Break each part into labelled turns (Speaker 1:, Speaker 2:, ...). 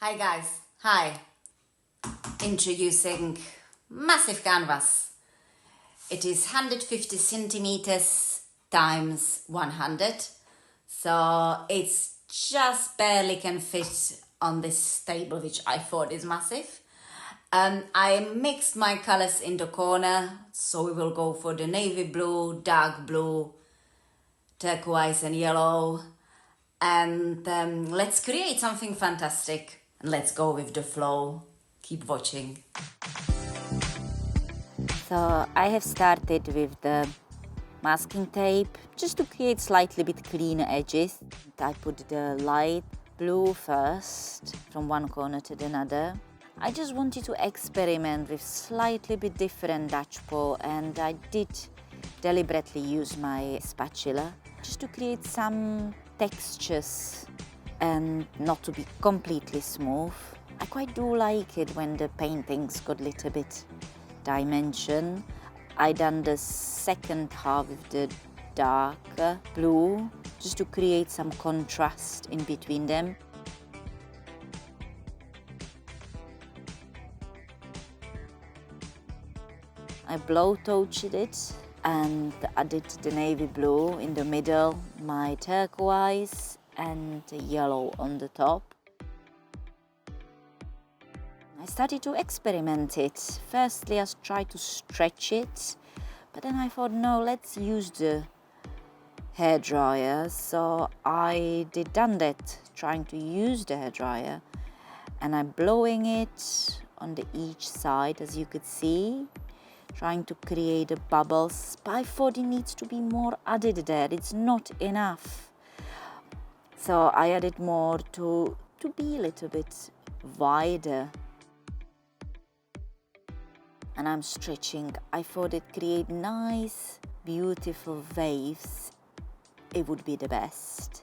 Speaker 1: Hi guys, hi. Introducing massive canvas. It is 150 centimeters times 100, so it's just barely can fit on this table, which I thought is massive. I mixed my colors in the corner, so we will go for the navy blue, dark blue, turquoise and yellow, and let's create something fantastic. And let's go with the flow. Keep watching.
Speaker 2: So I have started with the masking tape just to create slightly bit cleaner edges. I put the light blue first from one corner to the another. I just wanted to experiment with slightly bit different Dutch pour, and I did deliberately use my spatula just to create some textures and not to be completely smooth. I quite do like it when the paintings got a little bit dimension. I done the second half with the darker blue just to create some contrast in between them. I blow torched it and added the navy blue in the middle, my turquoise and the yellow on the top. I started to experiment it. Firstly, I tried to stretch it, but then I thought, no, let's use the hairdryer. So I did done that, trying to use the hairdryer, and I'm blowing it on the each side, as you could see, trying to create the bubbles. But I thought it needs to be more added there. It's not enough. So I added more to be a little bit wider. And I'm stretching. I thought it create nice, beautiful waves. It would be the best.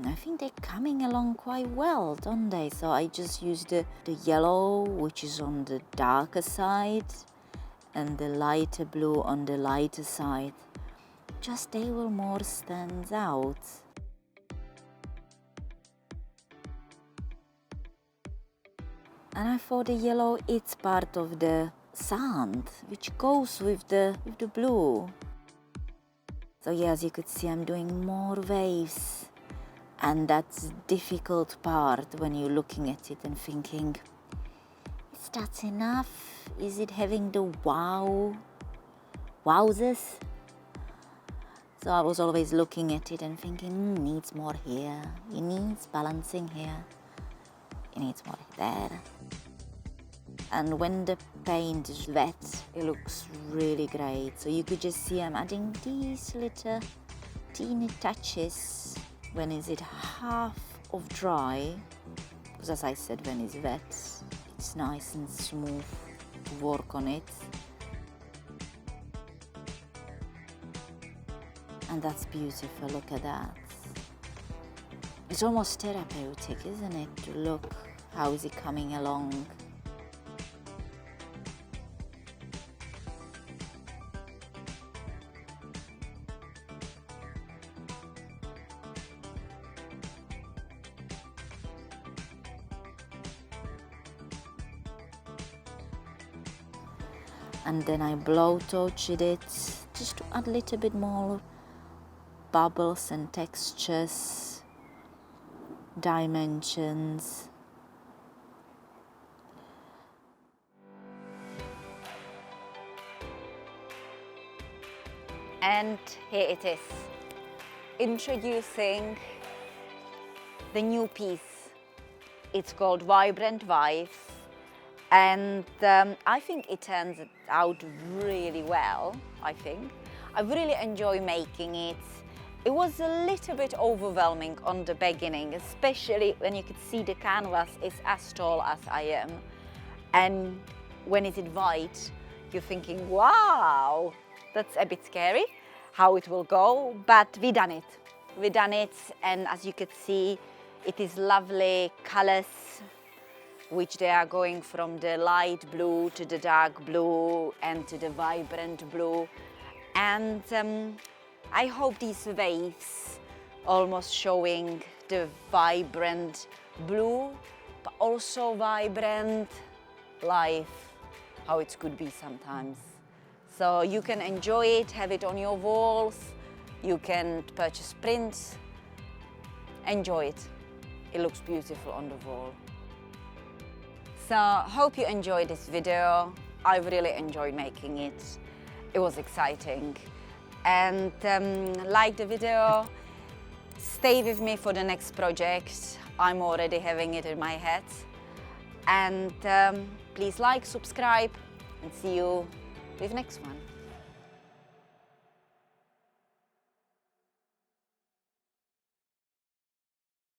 Speaker 2: I think they're coming along quite well, don't they? So I just used the yellow, which is on the darker side, and the lighter blue on the lighter side. Just they will more stand out. And I thought the yellow it's part of the sand, which goes with the blue. So yeah, as you could see, I'm doing more waves. And that's the difficult part when you're looking at it and thinking, is that enough? Is it having the wowzers? So I was always looking at it and thinking, needs more here. It needs balancing here. It needs more there. And when the paint is wet, it looks really great. So you could just see I'm adding these little teeny touches when is it half of dry, because as I said, when it's wet, it's nice and smooth to work on it. And that's beautiful, look at that. It's almost therapeutic, isn't it, to look how is it coming along. And then I blow torched it just to add a little bit more bubbles and textures, dimensions. And here it is, introducing the new piece. It's called Vibrant Vibes. And I think it turns out really well, I think. I really enjoy making it. It was a little bit overwhelming on the beginning, especially when you could see the canvas is as tall as I am. And when it's white, you're thinking, wow, that's a bit scary, how it will go, but we done it. We done it, and as you could see, it is lovely colors, which they are going from the light blue to the dark blue and to the vibrant blue. And I hope these waves almost showing the vibrant blue, but also vibrant life, how it could be sometimes. So you can enjoy it, have it on your walls, you can purchase prints, enjoy it. It looks beautiful on the wall. So hope you enjoyed this video. I really enjoyed making it. It was exciting. And like the video, stay with me for the next project. I'm already having it in my head. And please like, subscribe, and see you with next one.